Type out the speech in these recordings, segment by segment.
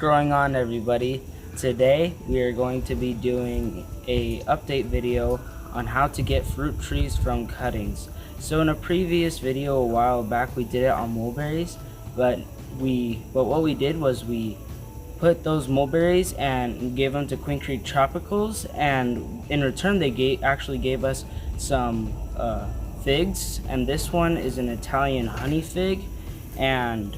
going on, everybody? Today we are going to be doing a update video on how to get fruit trees from cuttings. So in a previous video a while back we did it on mulberries, but what we did was we put those mulberries and gave them to Queen Creek Tropicals, and in return they actually gave us some figs, and this one is an Italian honey fig. And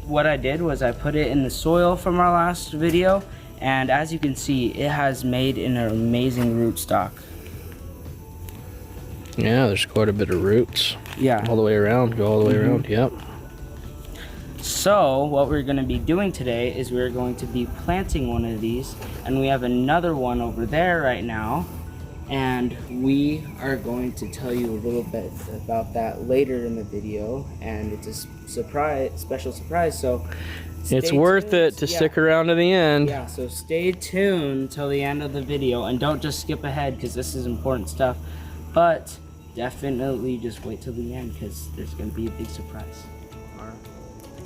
what I did was I put it in the soil from our last video, and as you can see, it has made an amazing rootstock. Yeah, there's quite a bit of roots. Yeah. All the way around, go all the way around, yep. So what we're going to be doing today is we're going to be planting one of these, and we have another one over there right now, and we are going to tell you a little bit about that later in the video, and it's a special surprise, so it's worth it to stick around to the end. Yeah, so stay tuned till the end of the video, and don't just skip ahead because this is important stuff, but definitely just wait till the end because there's going to be a big surprise.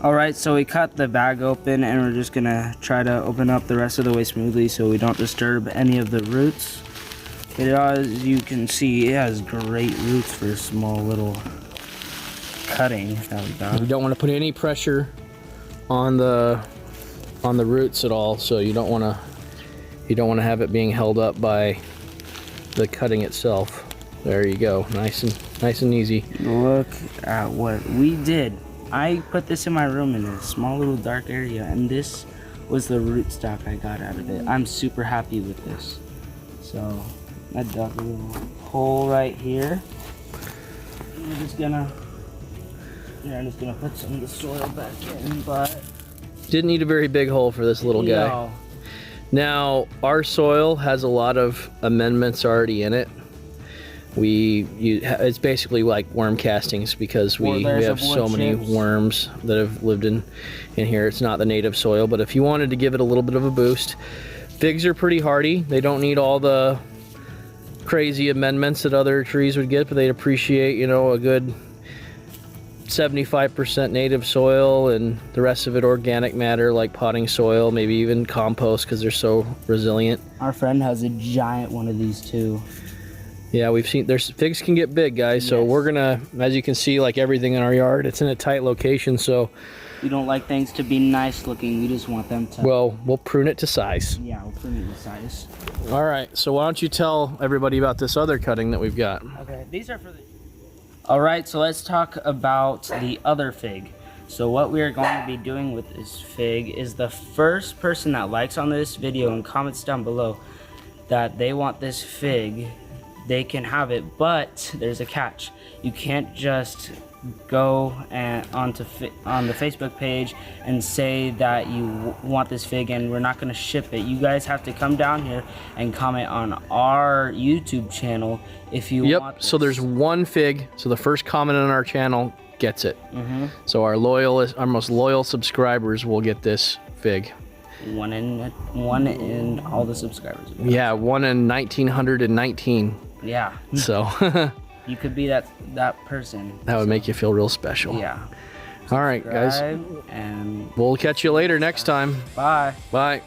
Alright, so we cut the bag open, and we're just gonna try to open up the rest of the way smoothly so we don't disturb any of the roots. As you can see, it has great roots for a small little cutting that we got. You don't want to put any pressure on the roots at all, so you don't want to have it being held up by the cutting itself. There you go, nice and easy. Look at what we did. I put this in my room in a small little dark area, and this was the rootstock I got out of it. I'm super happy with this. So I dug a little hole right here. I'm just gonna put some of the soil back in, but didn't need a very big hole for this little guy. No. Now our soil has a lot of amendments already in it. It's basically like worm castings because we have so many worms that have lived in here. It's not the native soil, but if you wanted to give it a little bit of a boost, figs are pretty hardy. They don't need all the crazy amendments that other trees would get, but they'd appreciate, you know, a good 75% native soil and the rest of it organic matter like potting soil, maybe even compost because they're so resilient. Our friend has a giant one of these too. Yeah, we've seen figs can get big, guys. So we're gonna, as you can see, like everything in our yard, it's in a tight location. So we don't like things to be nice looking. We just want them to. Well, we'll prune it to size. Yeah, we'll prune it to size. All right. So why don't you tell everybody about this other cutting that we've got? Okay, these are for the. All right, so let's talk about the other fig. So what we are going to be doing with this fig is the first person that likes on this video and comments down below that they want this fig, they can have it, but there's a catch. You can't just go on the Facebook page and say that you want this fig and we're not going to ship it. You guys have to come down here and comment on our YouTube channel if you want this. So there's one fig, so the first comment on our channel gets it. So our most loyal subscribers will get this fig. One in all the subscribers. Yeah, one in 1919. Yeah. So you could be that person. That would make you feel real special. Yeah. All right, guys. And We'll catch you later next time. Bye. Bye.